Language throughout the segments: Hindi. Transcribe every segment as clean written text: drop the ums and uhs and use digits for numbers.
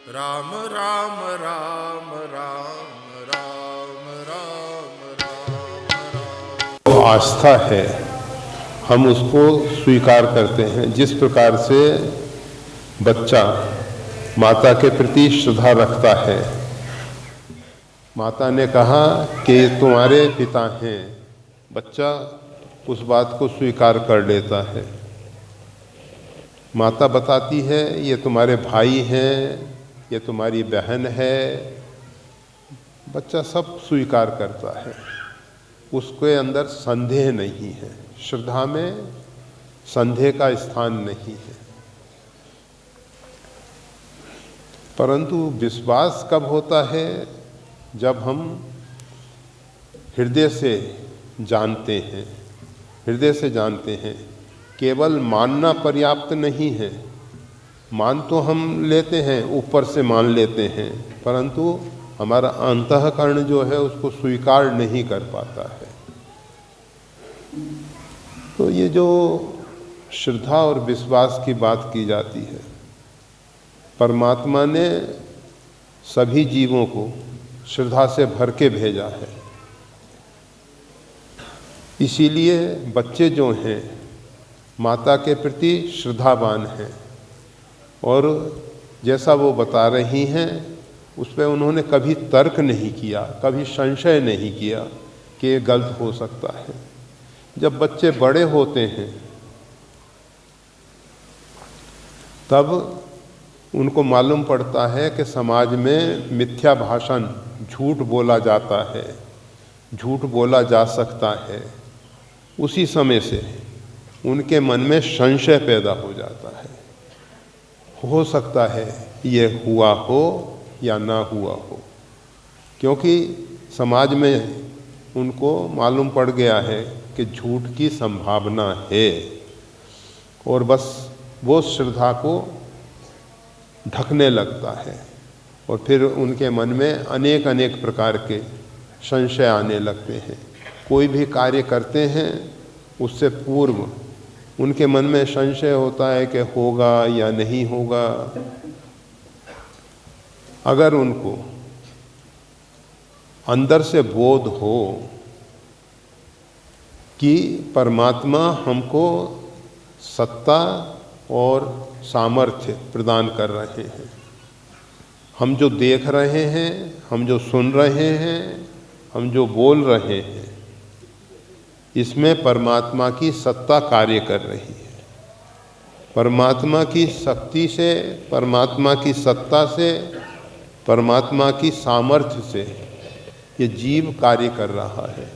राम राम राम राम राम राम राम राम। आस्था है, हम उसको स्वीकार करते हैं। जिस प्रकार से बच्चा माता के प्रति श्रद्धा रखता है, माता ने कहा कि ये तुम्हारे पिता हैं, बच्चा उस बात को स्वीकार कर लेता है। माता बताती है ये तुम्हारे भाई हैं, ये तुम्हारी बहन है, बच्चा सब स्वीकार करता है। उसके अंदर संदेह नहीं है, श्रद्धा में संदेह का स्थान नहीं है। परंतु विश्वास कब होता है? जब हम हृदय से जानते हैं। हृदय से जानते हैं, केवल मानना पर्याप्त नहीं है। मान तो हम लेते हैं, ऊपर से मान लेते हैं, परंतु हमारा अंतःकरण जो है उसको स्वीकार नहीं कर पाता है। तो ये जो श्रद्धा और विश्वास की बात की जाती है, परमात्मा ने सभी जीवों को श्रद्धा से भर के भेजा है। इसीलिए बच्चे जो हैं माता के प्रति श्रद्धावान हैं, और जैसा वो बता रही हैं उस पर उन्होंने कभी तर्क नहीं किया, कभी संशय नहीं किया कि ये गलत हो सकता है। जब बच्चे बड़े होते हैं तब उनको मालूम पड़ता है कि समाज में मिथ्या भाषण, झूठ बोला जाता है, झूठ बोला जा सकता है। उसी समय से उनके मन में संशय पैदा हो जाता है। हो सकता है ये हुआ हो या ना हुआ हो, क्योंकि समाज में उनको मालूम पड़ गया है कि झूठ की संभावना है, और बस वो श्रद्धा को ढकने लगता है, और फिर उनके मन में अनेक अनेक प्रकार के संशय आने लगते हैं। कोई भी कार्य करते हैं उससे पूर्व उनके मन में संशय होता है कि होगा या नहीं होगा। अगर उनको अंदर से बोध हो कि परमात्मा हमको सत्ता और सामर्थ्य प्रदान कर रहे हैं, हम जो देख रहे हैं, हम जो सुन रहे हैं, हम जो बोल रहे हैं, इसमें परमात्मा की सत्ता कार्य कर रही है। परमात्मा की शक्ति से, परमात्मा की सत्ता से, परमात्मा की सामर्थ्य से ये जीव कार्य कर रहा है।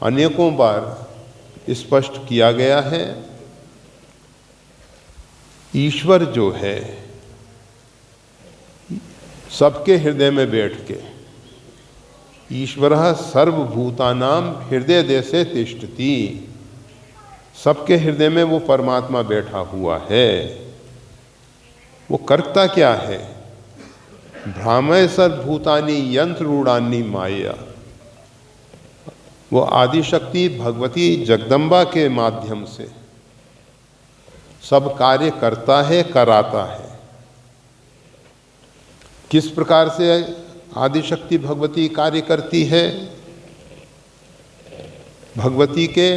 अनेकों बार स्पष्ट किया गया है, ईश्वर जो है सबके हृदय में बैठ के, ईश्वरः सर्वभूतानां हृदय देशे तिष्ठति, सबके हृदय में वो परमात्मा बैठा हुआ है। वो करता क्या है? भ्रामय सर्वभूतानि यंत्र रूढ़ानि माया। वो आदिशक्ति भगवती जगदम्बा के माध्यम से सब कार्य करता है, कराता है। किस प्रकार से आदिशक्ति भगवती कार्य करती है? भगवती के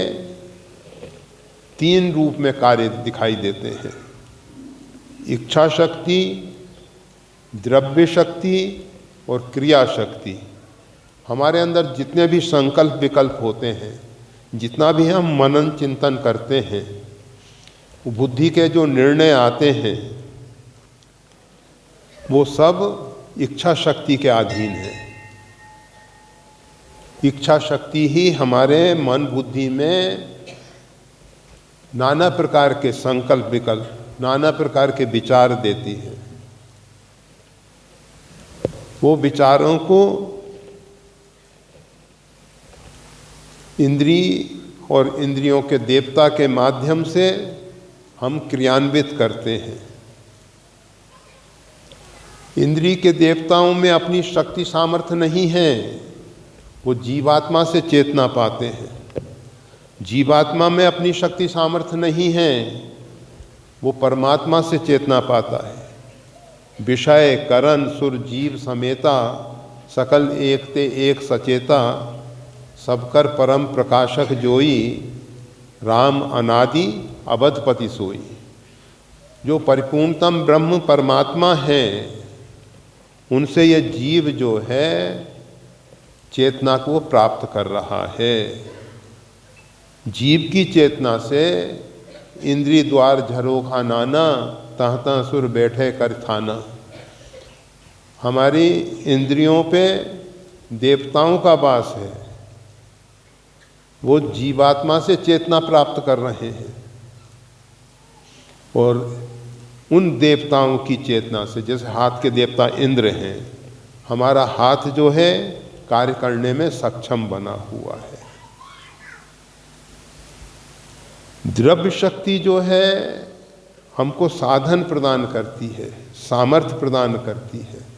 3 रूप में कार्य दिखाई देते हैं, इच्छा शक्ति, द्रव्य शक्ति और क्रिया शक्ति। हमारे अंदर जितने भी संकल्प विकल्प होते हैं, जितना भी हम मनन चिंतन करते हैं, बुद्धि के जो निर्णय आते हैं, वो सब इच्छा शक्ति के अधीन है। इच्छा शक्ति ही हमारे मन बुद्धि में नाना प्रकार के संकल्प विकल्प, नाना प्रकार के विचार देती है। वो विचारों को इंद्रिय और इंद्रियों के देवता के माध्यम से हम क्रियान्वित करते हैं। इंद्रिय के देवताओं में अपनी शक्ति सामर्थ्य नहीं है, वो जीवात्मा से चेतना पाते हैं। जीवात्मा में अपनी शक्ति सामर्थ्य नहीं है, वो परमात्मा से चेतना पाता है। विषय करण सुर जीव समेता, सकल एक ते एक सचेता, सबकर परम प्रकाशक जोई, राम अनादि अवधपति सोई। जो परिपूर्णतम ब्रह्म परमात्मा है, उनसे यह जीव जो है चेतना को प्राप्त कर रहा है। जीव की चेतना से इंद्रिय द्वार झरोखा नाना, तह तह सुर बैठे कर थाना। हमारी इंद्रियों पे देवताओं का वास है, वो जीवात्मा से चेतना प्राप्त कर रहे हैं और उन देवताओं की चेतना से, जैसे हाथ के देवता इंद्र हैं, हमारा हाथ जो है कार्य करने में सक्षम बना हुआ है। द्रव्य शक्ति जो है हमको साधन प्रदान करती है, सामर्थ्य प्रदान करती है।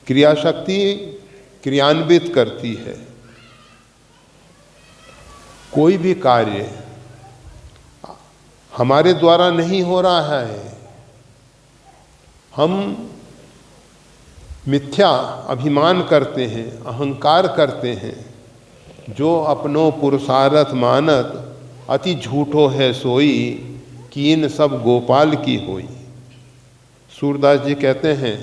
क्रिया शक्ति क्रियान्वित करती है। कोई भी कार्य हमारे द्वारा नहीं हो रहा है, हम मिथ्या अभिमान करते हैं, अहंकार करते हैं। जो अपनो पुरुषारथ मानत, अति झूठो है सोई, कीन सब गोपाल की होई। सूरदास जी कहते हैं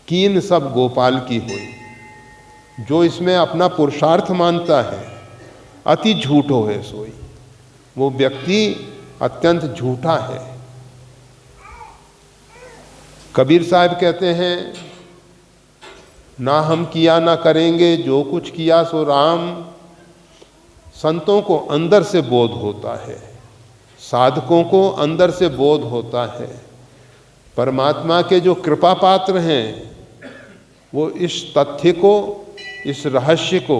कीन सब गोपाल की होई। जो इसमें अपना पुरुषार्थ मानता है, अति झूठो है सोई, वो व्यक्ति अत्यंत झूठा है। कबीर साहब कहते हैं ना हम किया ना करेंगे, जो कुछ किया सो राम। संतों को अंदर से बोध होता है, साधकों को अंदर से बोध होता है। परमात्मा के जो कृपा पात्र हैं, वो इस तथ्य को, इस रहस्य को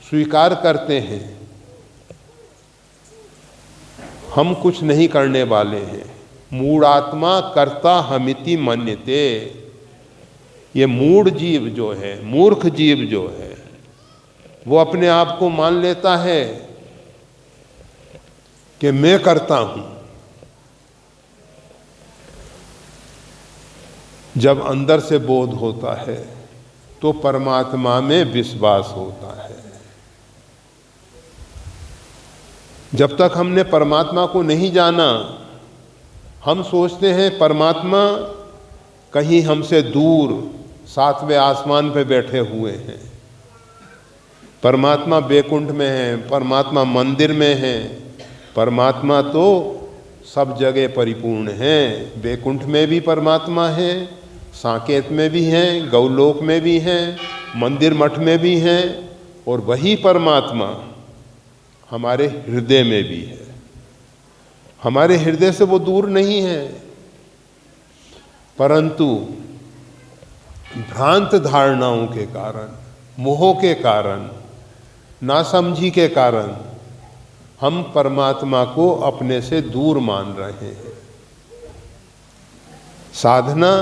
स्वीकार करते हैं। हम कुछ नहीं करने वाले हैं। मूढ़ात्मा कर्ता हमिति मन्यते। ये मूढ़ जीव जो है, मूर्ख जीव जो है, वो अपने आप को मान लेता है कि मैं करता हूं। जब अंदर से बोध होता है तो परमात्मा में विश्वास होता है। जब तक हमने परमात्मा को नहीं जाना, हम सोचते हैं परमात्मा कहीं हमसे दूर 7वें आसमान पे बैठे हुए हैं। परमात्मा बैकुंठ में है, परमात्मा मंदिर में है। परमात्मा तो सब जगह परिपूर्ण है। बैकुंठ में भी परमात्मा है, साकेत में भी हैं, गौलोक में भी हैं, मंदिर मठ में भी हैं, और वही परमात्मा हमारे हृदय में भी है। हमारे हृदय से वो दूर नहीं है, परंतु भ्रांत धारणाओं के कारण, मोह के कारण, नासमझी के कारण हम परमात्मा को अपने से दूर मान रहे हैं। साधना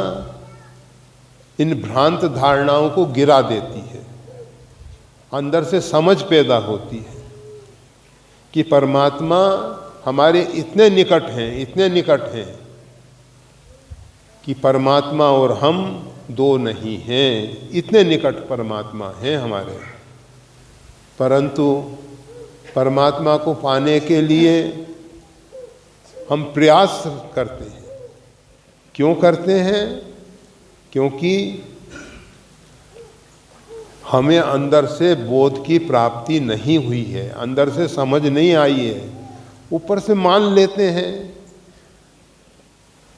इन भ्रांत धारणाओं को गिरा देती है। अंदर से समझ पैदा होती है कि परमात्मा हमारे इतने निकट हैं, इतने निकट हैं कि परमात्मा और हम दो नहीं हैं। इतने निकट परमात्मा हैं हमारे। परंतु परमात्मा को पाने के लिए हम प्रयास करते हैं। क्यों करते हैं? क्योंकि हमें अंदर से बोध की प्राप्ति नहीं हुई है, अंदर से समझ नहीं आई है। ऊपर से मान लेते हैं,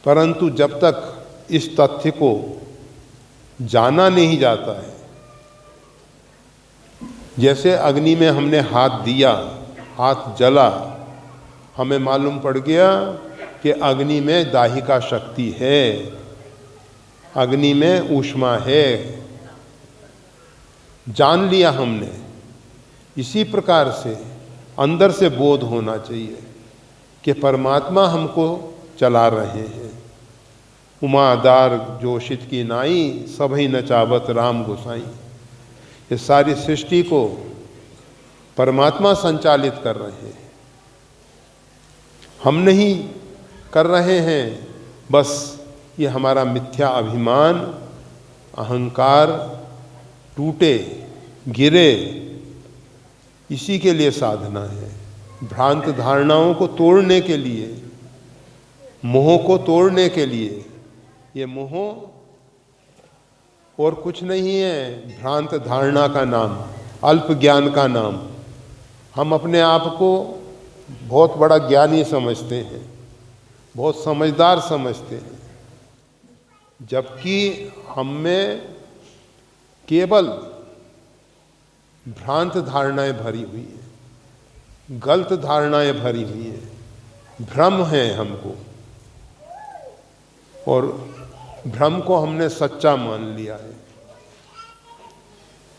परंतु जब तक इस तथ्य को जाना नहीं जाता है, जैसे अग्नि में हमने हाथ दिया, हाथ जला, हमें मालूम पड़ गया कि अग्नि में दाहिका शक्ति है, अग्नि में ऊष्मा है, जान लिया हमने। इसी प्रकार से अंदर से बोध होना चाहिए कि परमात्मा हमको चला रहे हैं। उमादार जोशित की नाई, सभी नचावत राम गोसाई। इस सारी सृष्टि को परमात्मा संचालित कर रहे हैं, हम नहीं कर रहे हैं। बस ये हमारा मिथ्या अभिमान, अहंकार टूटे, गिरे, इसी के लिए साधना है। भ्रांत धारणाओं को तोड़ने के लिए, मोह को तोड़ने के लिए। ये मोह और कुछ नहीं है, भ्रांत धारणा का नाम, अल्प ज्ञान का नाम। हम अपने आप को बहुत बड़ा ज्ञानी समझते हैं, बहुत समझदार समझते हैं, जबकि हम में केवल भ्रांत धारणाएं भरी हुई है, गलत धारणाएं भरी हुई है, भ्रम है हमको, और भ्रम को हमने सच्चा मान लिया है।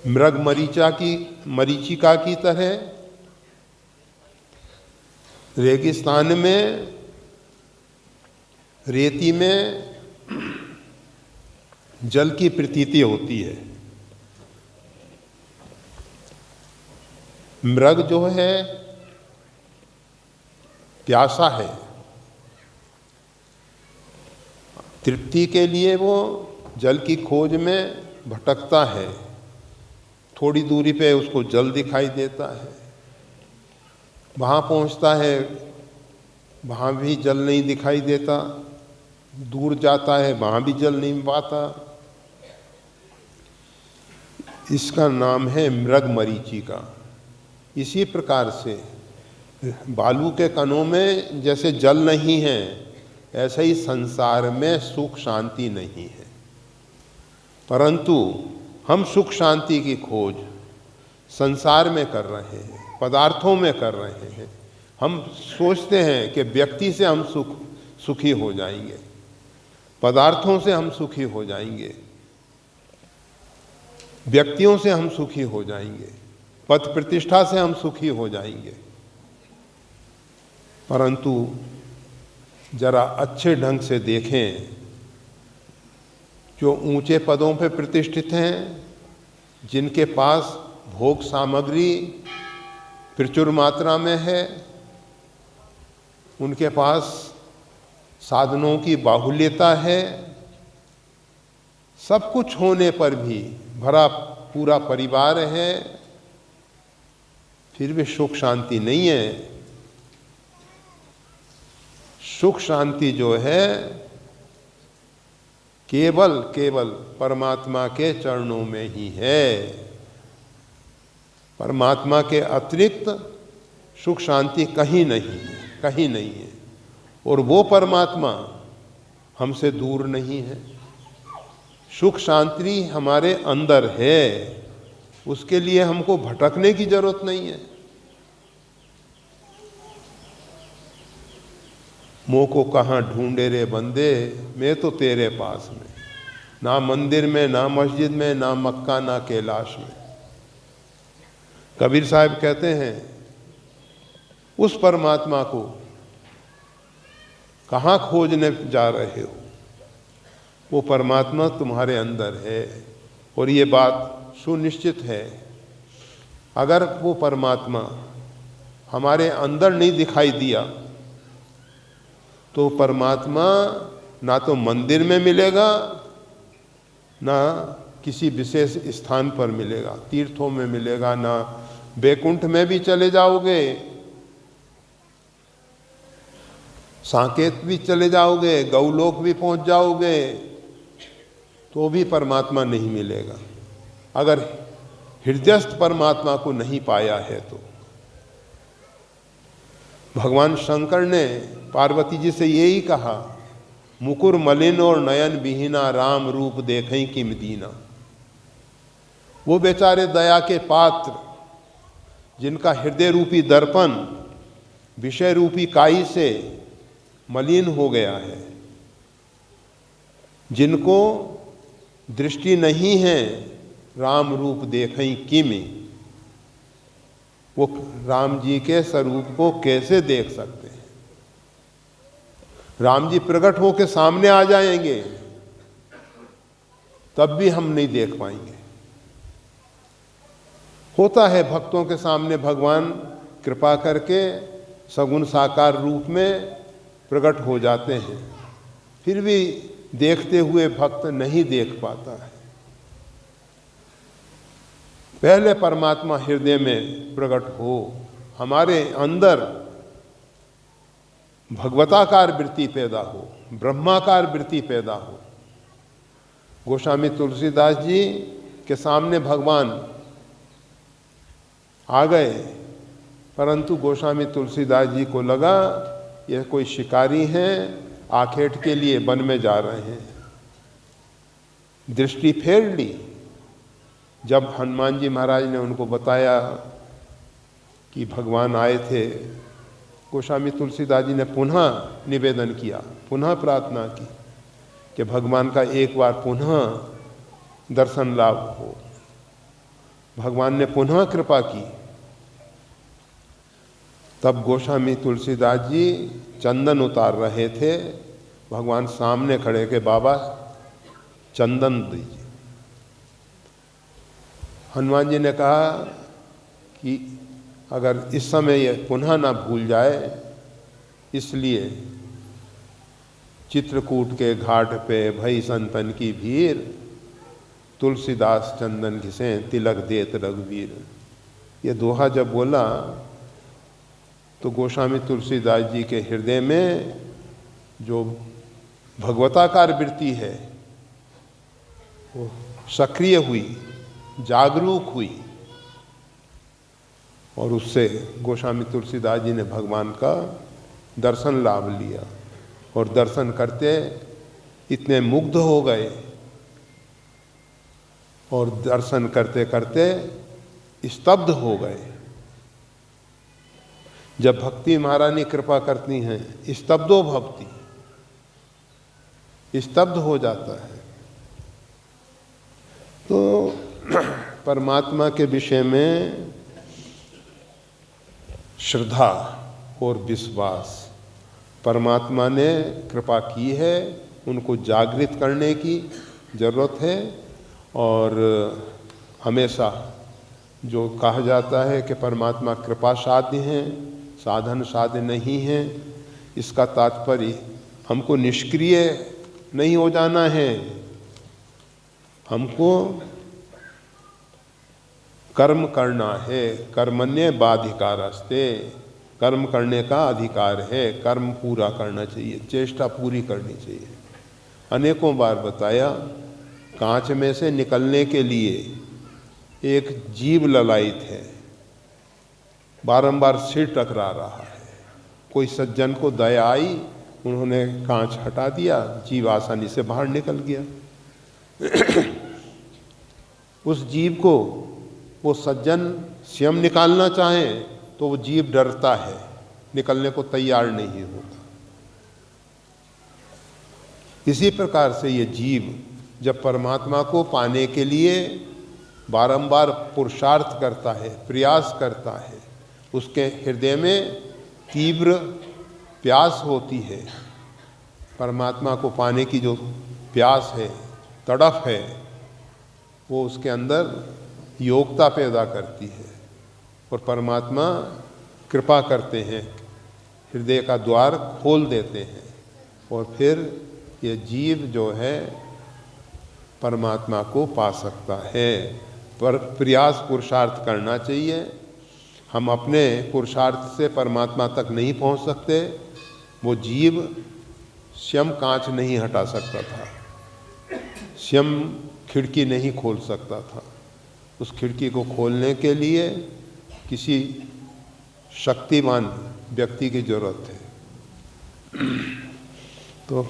मृग मरीचिका की तरह रेगिस्तान में, रेती में जल की प्रतीति होती है। मृग जो है प्यासा है, तृप्ति के लिए वो जल की खोज में भटकता है। थोड़ी दूरी पे उसको जल दिखाई देता है, वहाँ पहुँचता है, वहाँ भी जल नहीं दिखाई देता, दूर जाता है, वहाँ भी जल नहीं पाता। इसका नाम है मृग मरीचिका। इसी प्रकार से बालू के कणों में जैसे जल नहीं है, ऐसे ही संसार में सुख शांति नहीं है। परंतु हम सुख शांति की खोज संसार में कर रहे हैं, पदार्थों में कर रहे हैं। हम सोचते हैं कि व्यक्ति से हम सुखी हो जाएंगे, पदार्थों से हम सुखी हो जाएंगे, व्यक्तियों से हम सुखी हो जाएंगे, पद प्रतिष्ठा से हम सुखी हो जाएंगे। परंतु जरा अच्छे ढंग से देखें, जो ऊंचे पदों पर प्रतिष्ठित हैं, जिनके पास भोग सामग्री प्रचुर मात्रा में है, उनके पास साधनों की बाहुल्यता है, सब कुछ होने पर भी भरा पूरा परिवार है, फिर भी सुख शांति नहीं है। सुख शांति जो है केवल परमात्मा के चरणों में ही है। परमात्मा के अतिरिक्त सुख शांति कहीं नहीं है, कहीं नहीं है। और वो परमात्मा हमसे दूर नहीं है। सुख शांति हमारे अंदर है, उसके लिए हमको भटकने की जरूरत नहीं है। मोह को कहाँ ढूंढे रे बंदे, मैं तो तेरे पास में, ना मंदिर में, ना मस्जिद में, ना मक्का, ना कैलाश में। कबीर साहब कहते हैं, उस परमात्मा को कहाँ खोजने जा रहे हो? वो परमात्मा तुम्हारे अंदर है। और ये बात सुनिश्चित है, अगर वो परमात्मा हमारे अंदर नहीं दिखाई दिया तो परमात्मा ना तो मंदिर में मिलेगा, ना किसी विशेष स्थान पर मिलेगा, तीर्थों में मिलेगा, ना बैकुंठ में भी चले जाओगे, साकेत भी चले जाओगे, गौलोक भी पहुंच जाओगे, तो भी परमात्मा नहीं मिलेगा। अगर हृदयस्थ परमात्मा को नहीं पाया है तो भगवान शंकर ने पार्वती जी से यही कहा, मुकुर मलिन और नयन विहीना, राम रूप देखें किम दीना। वो बेचारे दया के पात्र, जिनका हृदय रूपी दर्पण विषय रूपी काई से मलिन हो गया है, जिनको दृष्टि नहीं है राम रूप देखें किम, वो राम जी के स्वरूप को कैसे देख सकते हैं? राम जी प्रकट होकर सामने आ जाएंगे तब भी हम नहीं देख पाएंगे। होता है भक्तों के सामने भगवान कृपा करके सगुण साकार रूप में प्रकट हो जाते हैं, फिर भी देखते हुए भक्त नहीं देख पाता है। पहले परमात्मा हृदय में प्रकट हो, हमारे अंदर भगवताकार वृत्ति पैदा हो, ब्रह्माकार वृत्ति पैदा हो। गोस्वामी तुलसीदास जी के सामने भगवान आ गए, परंतु गोस्वामी तुलसीदास जी को लगा यह कोई शिकारी हैं, आखेट के लिए वन में जा रहे हैं। दृष्टि फेर ली। जब हनुमान जी महाराज ने उनको बताया कि भगवान आए थे, गोस्वामी तुलसीदास जी ने पुनः निवेदन किया, पुनः प्रार्थना की कि भगवान का एक बार पुनः दर्शन लाभ हो। भगवान ने पुनः कृपा की। तब गोस्वामी तुलसीदास जी चंदन उतार रहे थे, भगवान सामने खड़े के बाबा चंदन दीजिए। हनुमान जी ने कहा कि अगर इस समय ये पुनः ना भूल जाए, इसलिए चित्रकूट के घाट पे भई संतन की भीड़, तुलसीदास चंदन घिसे तिलक देत रघुवीर। ये दोहा जब बोला तो गोस्वामी तुलसीदास जी के हृदय में जो भगवताकार वृत्ति है वो सक्रिय हुई, जागरूक हुई, और उससे गोस्वामी तुलसीदास जी ने भगवान का दर्शन लाभ लिया। और दर्शन करते इतने मुग्ध हो गए, और दर्शन करते करते स्तब्ध हो गए। जब भक्ति महारानी कृपा करती हैं, स्तब्धो भक्ति, स्तब्ध हो जाता है। तो परमात्मा के विषय में श्रद्धा और विश्वास, परमात्मा ने कृपा की है, उनको जागृत करने की जरूरत है। और हमेशा जो कहा जाता है कि परमात्मा कृपा साध्य हैं, साधन साध्य नहीं हैं, इसका तात्पर्य हमको निष्क्रिय नहीं हो जाना है, हमको कर्म करना है। कर्मण्य बाधिकारस्ते, कर्म करने का अधिकार है, कर्म पूरा करना चाहिए, चेष्टा पूरी करनी चाहिए। अनेकों बार बताया, कांच में से निकलने के लिए एक जीव ललायित है, बारंबार सिर टकरा रहा है। कोई सज्जन को दया आई, उन्होंने कांच हटा दिया, जीव आसानी से बाहर निकल गया। उस जीव को वो सज्जन स्वयं निकालना चाहे तो वो जीव डरता है, निकलने को तैयार नहीं होता। इसी प्रकार से ये जीव जब परमात्मा को पाने के लिए बारंबार पुरुषार्थ करता है, प्रयास करता है, उसके हृदय में तीव्र प्यास होती है। परमात्मा को पाने की जो प्यास है, तड़फ है, वो उसके अंदर योग्यता पैदा करती है, और परमात्मा कृपा करते हैं, हृदय का द्वार खोल देते हैं, और फिर ये जीव जो है परमात्मा को पा सकता है। पर प्रयास पुरुषार्थ करना चाहिए। हम अपने पुरुषार्थ से परमात्मा तक नहीं पहुंच सकते। वो जीव स्वयं कांच नहीं हटा सकता था, स्वयं खिड़की नहीं खोल सकता था। उस खिड़की को खोलने के लिए किसी शक्तिमान व्यक्ति की जरूरत है। तो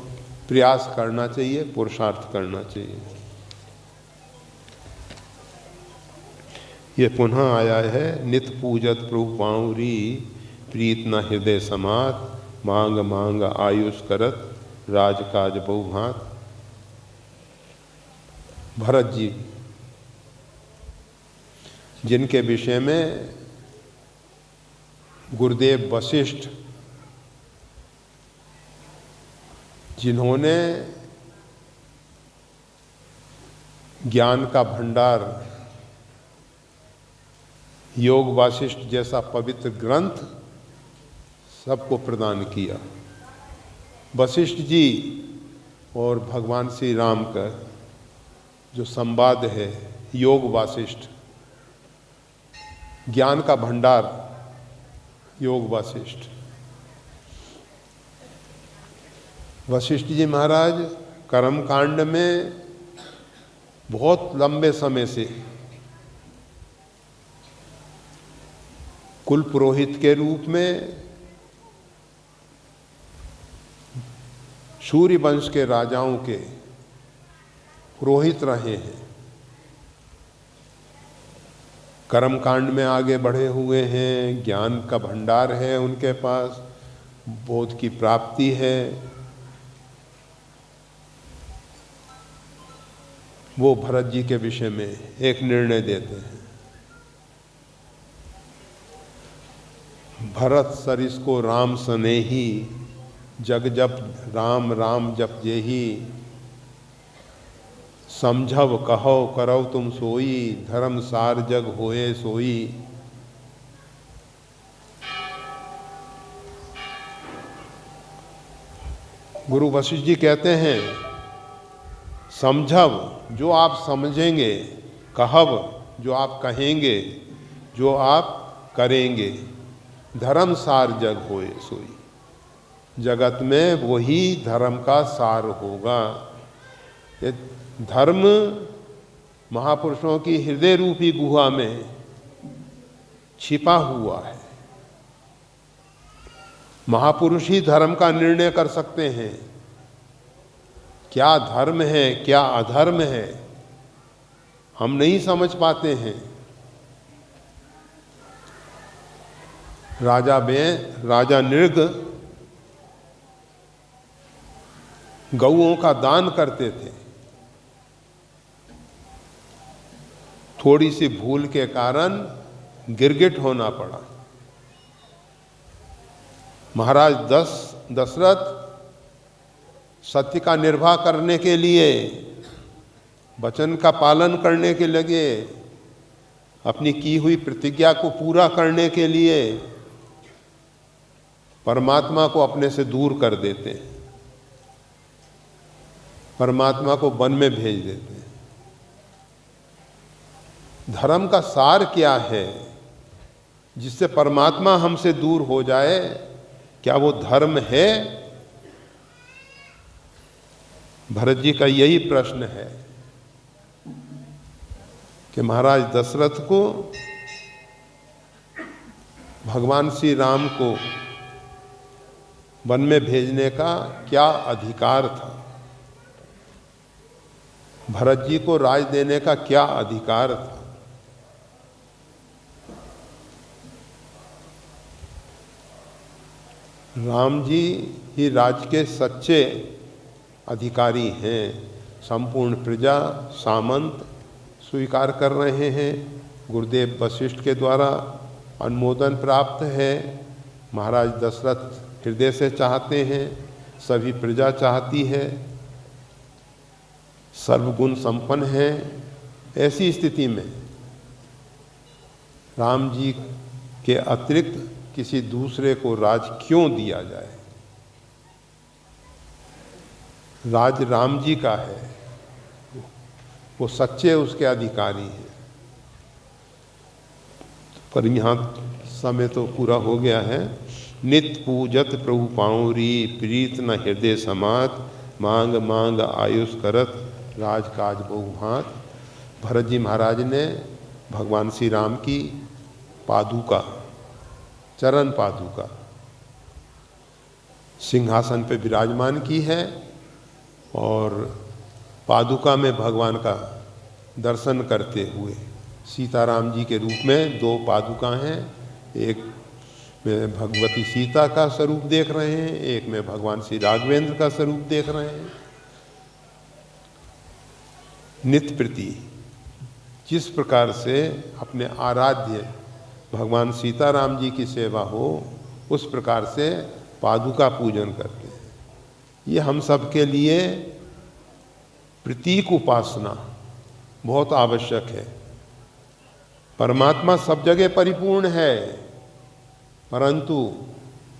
प्रयास करना चाहिए, पुरुषार्थ करना चाहिए। ये पुनः आया है, नित पूजत प्रभु पाऊरी, प्रीत न हृदय समात, मांग मांग आयुष करत, राजकाज बहुभात। भरत जी, जिनके विषय में गुरुदेव वशिष्ठ, जिन्होंने ज्ञान का भंडार, योग वासिष्ठ जैसा पवित्र ग्रंथ सबको प्रदान किया। वशिष्ठ जी और भगवान श्री राम का जो संवाद है, योग वासिष्ठ, ज्ञान का भंडार योग वासिष्ठ। वशिष्ठ जी महाराज कर्म कांड में बहुत लंबे समय से कुल पुरोहित के रूप में सूर्य वंश के राजाओं के पुरोहित रहे हैं, कर्म कांड में आगे बढ़े हुए हैं, ज्ञान का भंडार है उनके पास, बोध की प्राप्ति है। वो भरत जी के विषय में एक निर्णय देते हैं। भरत सरिस को राम सनेही, जग जप राम राम जप जेही, समझव कहो करौ तुम सोई, धर्म सार जग होए सोई। गुरु वशिष्ठ जी कहते हैं, समझव जो आप समझेंगे, कहव जो आप कहेंगे, जो आप करेंगे, धर्म सार जग होए सोई। जगत में वही धर्म का सार होगा। ये धर्म महापुरुषों की हृदय रूपी गुहा में छिपा हुआ है। महापुरुष ही धर्म का निर्णय कर सकते हैं। क्या धर्म है, क्या अधर्म है, हम नहीं समझ पाते हैं। राजा नृग गौओं का दान करते थे। थोड़ी सी भूल के कारण गिरगिट होना पड़ा। महाराज दशरथ सत्य का निर्वाह करने के लिए, वचन का पालन करने के लगे, अपनी की हुई प्रतिज्ञा को पूरा करने के लिए परमात्मा को अपने से दूर कर देते हैं, परमात्मा को वन में भेज देते हैं। धर्म का सार क्या है जिससे परमात्मा हमसे दूर हो जाए? क्या वो धर्म है? भरत जी का यही प्रश्न है कि महाराज दशरथ को भगवान श्री राम को वन में भेजने का क्या अधिकार था? भरत जी को राज देने का क्या अधिकार था? राम जी ही राज के सच्चे अधिकारी हैं। संपूर्ण प्रजा सामंत स्वीकार कर रहे हैं। गुरुदेव वशिष्ठ के द्वारा अनुमोदन प्राप्त है। महाराज दशरथ हृदय से चाहते हैं, सभी प्रजा चाहती है, सर्वगुण संपन्न है। ऐसी स्थिति में राम जी के अतिरिक्त किसी दूसरे को राज क्यों दिया जाए? राज राम जी का है, वो सच्चे उसके अधिकारी हैं। पर यहाँ समय तो पूरा हो गया है। नित पूजत प्रभु पाऊरी, प्रीत न हृदय समात, मांग मांग आयुष करत, राजकाज बहुभांत। भरत जी महाराज ने भगवान श्री राम की पादुका, चरण पादुका सिंहासन पे विराजमान की है और पादुका में भगवान का दर्शन करते हुए सीताराम जी के रूप में दो पादुका हैं। एक में भगवती सीता का स्वरूप देख रहे हैं, एक में भगवान श्री राघवेंद्र का स्वरूप देख रहे हैं। नित्य प्रति जिस प्रकार से अपने आराध्य भगवान सीताराम जी की सेवा हो, उस प्रकार से पादुका पूजन करते हैं। ये हम सब के लिए प्रतीक उपासना बहुत आवश्यक है। परमात्मा सब जगह परिपूर्ण है, परंतु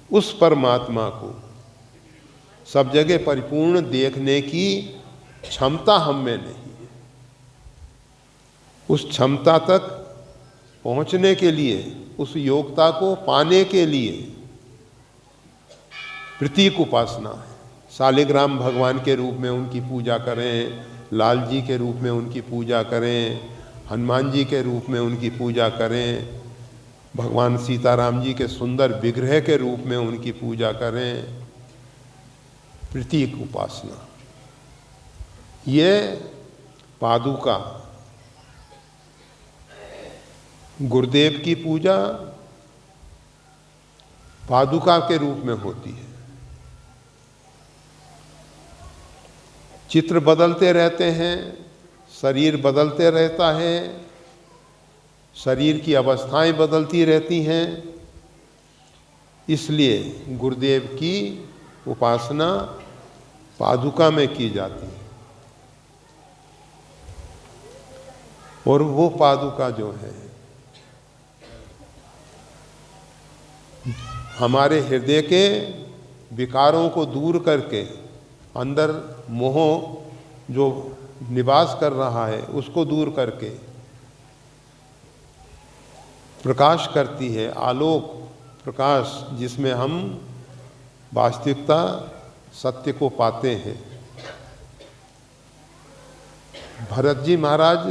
उस परमात्मा को सब जगह परिपूर्ण देखने की क्षमता हम में नहीं है। उस क्षमता तक पहुंचने के लिए, उस योग्यता को पाने के लिए प्रतीक उपासना है। शालिग्राम भगवान के रूप में उनकी पूजा करें, लाल जी के रूप में उनकी पूजा करें, हनुमान जी के रूप में उनकी पूजा करें, भगवान सीताराम जी के सुंदर विग्रह के रूप में उनकी पूजा करें। प्रतीक उपासना, ये पादुका, गुरुदेव की पूजा पादुका के रूप में होती है। चित्र बदलते रहते हैं, शरीर बदलते रहता है, शरीर की अवस्थाएं बदलती रहती हैं, इसलिए गुरुदेव की उपासना पादुका में की जाती है। और वो पादुका जो है हमारे हृदय के विकारों को दूर करके, अंदर मोह जो निवास कर रहा है उसको दूर करके प्रकाश करती है, आलोक प्रकाश, जिसमें हम वास्तविकता सत्य को पाते हैं। भरत जी महाराज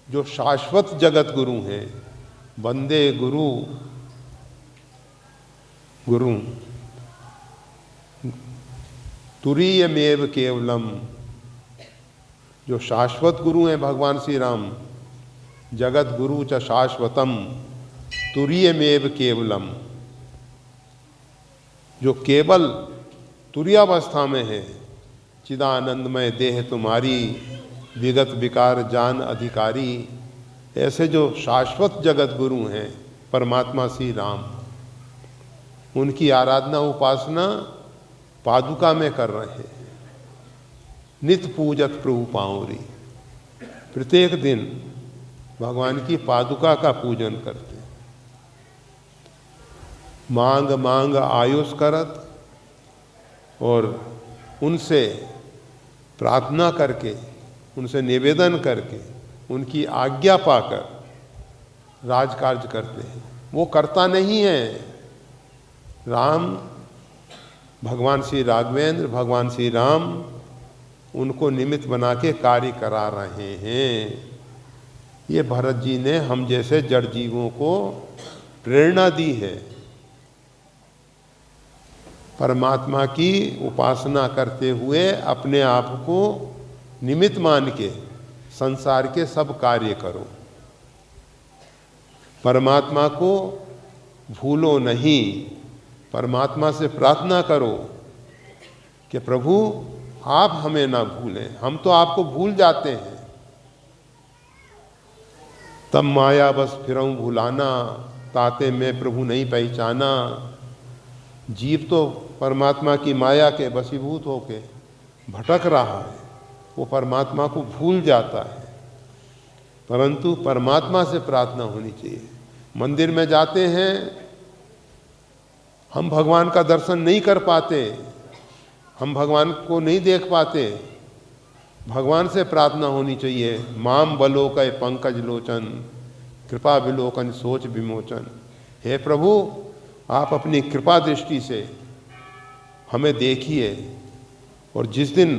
जो शाश्वत जगत गुरु हैं, वंदे गुरु गुरु तुरीयमेव केवलम, जो शाश्वत गुरु हैं भगवान श्री राम, जगत गुरु च शाश्वतम तुरीयमेव केवलम, जो केवल तुरीयावस्था में है। चिदानंदमय देह तुम्हारी, विगत विकार जान अधिकारी, ऐसे जो शाश्वत जगत गुरु हैं परमात्मा श्री राम, उनकी आराधना उपासना पादुका में कर रहे हैं। नित पूजत प्रभु पाऊरी, प्रत्येक दिन भगवान की पादुका का पूजन करते हैं। मांग मांग आयुष करत, और उनसे प्रार्थना करके, उनसे निवेदन करके, उनकी आज्ञा पाकर राजकार्य करते हैं। वो करता नहीं है। राम, भगवान श्री राघवेंद्र, भगवान श्री राम उनको निमित्त बना के कार्य करा रहे हैं। ये भरत जी ने हम जैसे जड़ जीवों को प्रेरणा दी है। परमात्मा की उपासना करते हुए अपने आप को निमित्त मान के संसार के सब कार्य करो। परमात्मा को भूलो नहीं, परमात्मा से प्रार्थना करो कि प्रभु आप हमें ना भूलें। हम तो आपको भूल जाते हैं। तब माया बस फिरऊं भुलाना, ताते मैं प्रभु नहीं पहचाना। जीव तो परमात्मा की माया के वशीभूत होके भटक रहा है, वो परमात्मा को भूल जाता है। परंतु परमात्मा से प्रार्थना होनी चाहिए। मंदिर में जाते हैं, हम भगवान का दर्शन नहीं कर पाते, हम भगवान को नहीं देख पाते। भगवान से प्रार्थना होनी चाहिए। माम बलोकय पंकज लोचन, कृपा विलोकन सोच विमोचन। हे प्रभु, आप अपनी कृपा दृष्टि से हमें देखिए। और जिस दिन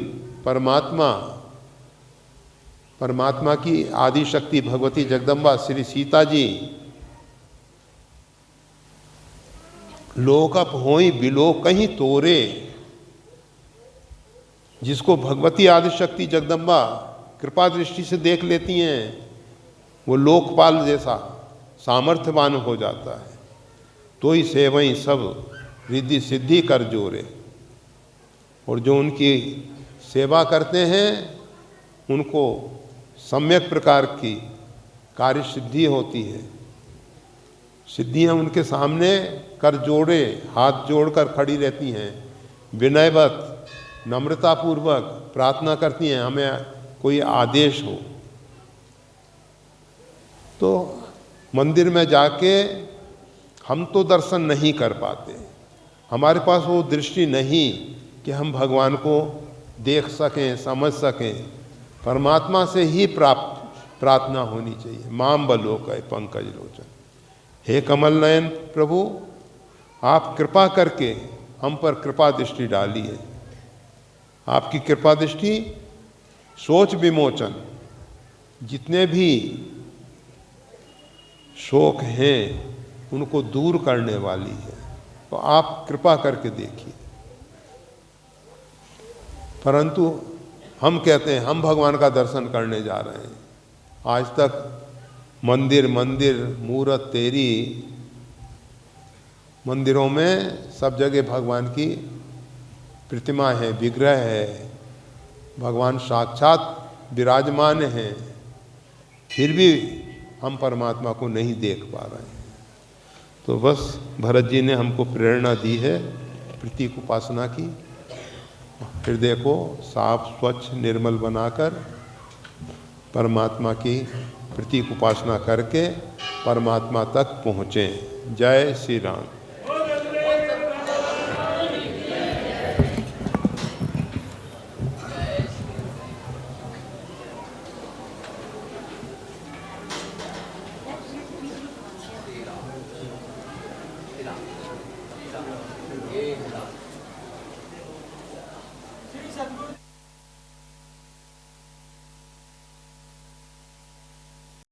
परमात्मा की आदि शक्ति भगवती जगदम्बा श्री सीता जी लोकप होई बिलो कहीं तोरे, जिसको भगवती आदि शक्ति जगदम्बा कृपा दृष्टि से देख लेती हैं, वो लोकपाल जैसा सामर्थ्यवान हो जाता है। तो ही सेवई सब रिद्धि सिद्धि कर जोरे। और जो उनकी सेवा करते हैं उनको सम्यक प्रकार की कार्य सिद्धि होती है। सिद्धियां उनके सामने कर जोड़े, हाथ जोड़कर खड़ी रहती हैं, विनयवत नम्रतापूर्वक प्रार्थना करती हैं, हमें कोई आदेश हो। तो मंदिर में जाके हम तो दर्शन नहीं कर पाते, हमारे पास वो दृष्टि नहीं कि हम भगवान को देख सकें, समझ सकें। परमात्मा से ही प्रार्थना होनी चाहिए। माम बलोकय पंकज लोचन, हे कमल नयन प्रभु, आप कृपा करके हम पर कृपा दृष्टि डालिए। आपकी कृपा दृष्टि शोच विमोचन, जितने भी शोक हैं उनको दूर करने वाली है, तो आप कृपा करके देखिए। परंतु हम कहते हैं हम भगवान का दर्शन करने जा रहे हैं। आज तक मंदिर मंदिर मूरत तेरी, मंदिरों में सब जगह भगवान की प्रतिमा है, विग्रह है, भगवान साक्षात विराजमान हैं, फिर भी हम परमात्मा को नहीं देख पा रहे हैं। तो बस भरत जी ने हमको प्रेरणा दी है प्रतीक उपासना की। फिर देखो साफ स्वच्छ निर्मल बनाकर परमात्मा की प्रतीक उपासना करके परमात्मा तक पहुँचें। जय श्री राम।